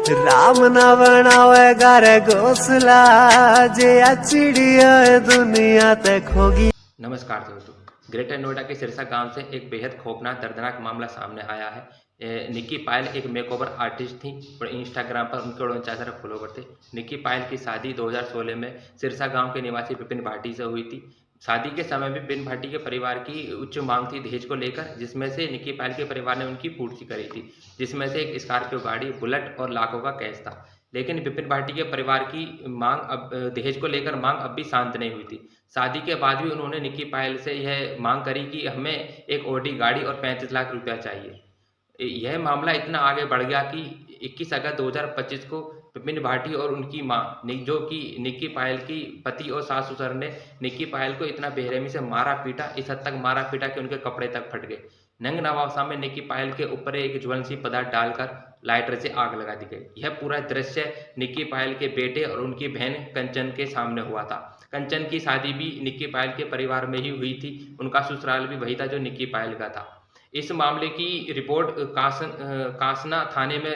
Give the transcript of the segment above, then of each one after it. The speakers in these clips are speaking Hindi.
राम ना बनावे घर घोसला जे चिड़िया दुनिया तक होगी। नमस्कार दोस्तों, ग्रेटर नोएडा के सिरसा गांव से एक बेहद खौफनाक दर्दनाक मामला सामने आया है। निक्की पायल एक मेकओवर आर्टिस्ट थी और इंस्टाग्राम पर उनके 49,000 फॉलोवर थे। निक्की पायल की शादी 2016 में सिरसा गांव के निवासी विपिन भाटी से हुई थी। शादी के समय में विपिन भाटी के परिवार की उच्च मांग थी दहेज को लेकर, जिसमें से निक्की पायल के परिवार ने उनकी पूर्ति करी थी, जिसमें से एक स्कॉर्पियो गाड़ी, बुलेट और लाखों का कैश था। लेकिन विपिन भाटी के परिवार की मांग अब दहेज को लेकर मांग अब भी शांत नहीं हुई थी। शादी के बाद भी उन्होंने निक्की पायल से यह मांग करी कि हमें एक ऑडी गाड़ी और 35 लाख रुपया चाहिए। यह मामला इतना आगे बढ़ गया कि 21 अगस्त 2025 को विपिन भाटी और उनकी मां जो कि निक्की पायल की पति और सास ससुर ने निक्की पायल को इतना बेरहमी से मारा पीटा, इस हद तक मारा पीटा कि उनके कपड़े तक फट गए। नंग नवाबसा में निक्की पायल के ऊपर एक ज्वलनशील पदार्थ डालकर लाइटर से आग लगा दी गई। यह पूरा दृश्य निक्की पायल के बेटे और उनकी बहन कंचन के सामने हुआ था। कंचन की शादी भी निक्की पायल के परिवार में ही हुई थी। उनका ससुराल भी वही था जो निक्की पायल का था। इस मामले की रिपोर्ट कासना थाने में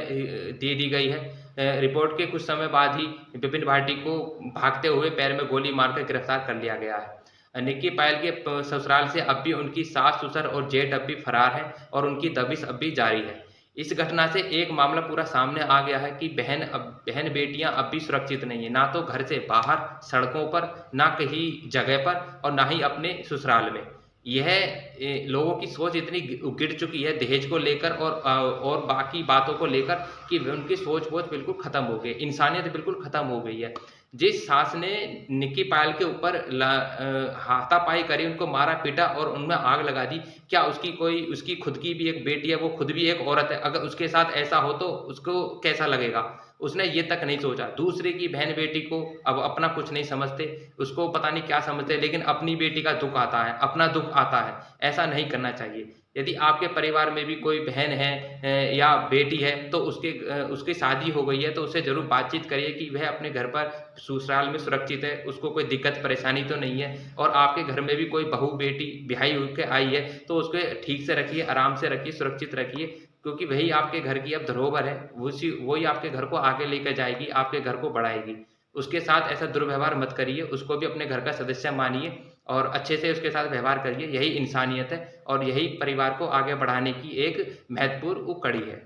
दे दी गई है। रिपोर्ट के कुछ समय बाद ही विपिन भाटी को भागते हुए पैर में गोली मारकर गिरफ्तार कर लिया गया है। निक्की पायल के ससुराल से अब भी उनकी सास ससुर और जेठ अब भी फरार हैं और उनकी दबिश अब भी जारी है। इस घटना से एक मामला पूरा सामने आ गया है कि बहन बेटियां अब भी सुरक्षित नहीं है, ना तो घर से बाहर सड़कों पर, ना कहीं जगह पर और ना ही अपने ससुराल में। यह लोगों की सोच इतनी गिर चुकी है दहेज को लेकर और बाकी बातों को लेकर कि उनकी सोच बिल्कुल खत्म हो गई, इंसानियत बिल्कुल खत्म हो गई है। जिस सास ने निक्की पायल के ऊपर हाथापाई करी, उनको मारा पीटा और उनमें आग लगा दी, क्या उसकी खुद की भी एक बेटी है, वो खुद भी एक औरत है, अगर उसके साथ ऐसा हो तो उसको कैसा लगेगा? उसने ये तक नहीं सोचा। दूसरे की बहन बेटी को अब अपना कुछ नहीं समझते, उसको पता नहीं क्या समझते, लेकिन अपनी बेटी का दुख आता है, अपना दुख आता है। ऐसा नहीं करना चाहिए। यदि आपके परिवार में भी कोई बहन है या बेटी है तो उसकी शादी हो गई है तो उससे ज़रूर बातचीत करिए कि वह अपने घर पर ससुराल में सुरक्षित है, उसको कोई दिक्कत परेशानी तो नहीं है। और आपके घर में भी कोई बहू बेटी ब्याही होकर आई है तो उसको ठीक से रखिए, आराम से रखिए, सुरक्षित रखिए, क्योंकि वही आपके घर की अब धरोहर है। वही आपके घर को आगे लेकर जाएगी, आपके घर को बढ़ाएगी। उसके साथ ऐसा दुर्व्यवहार मत करिए, उसको भी अपने घर का सदस्य मानिए और अच्छे से उसके साथ व्यवहार करिए। यही इंसानियत है और यही परिवार को आगे बढ़ाने की एक महत्वपूर्ण कड़ी है।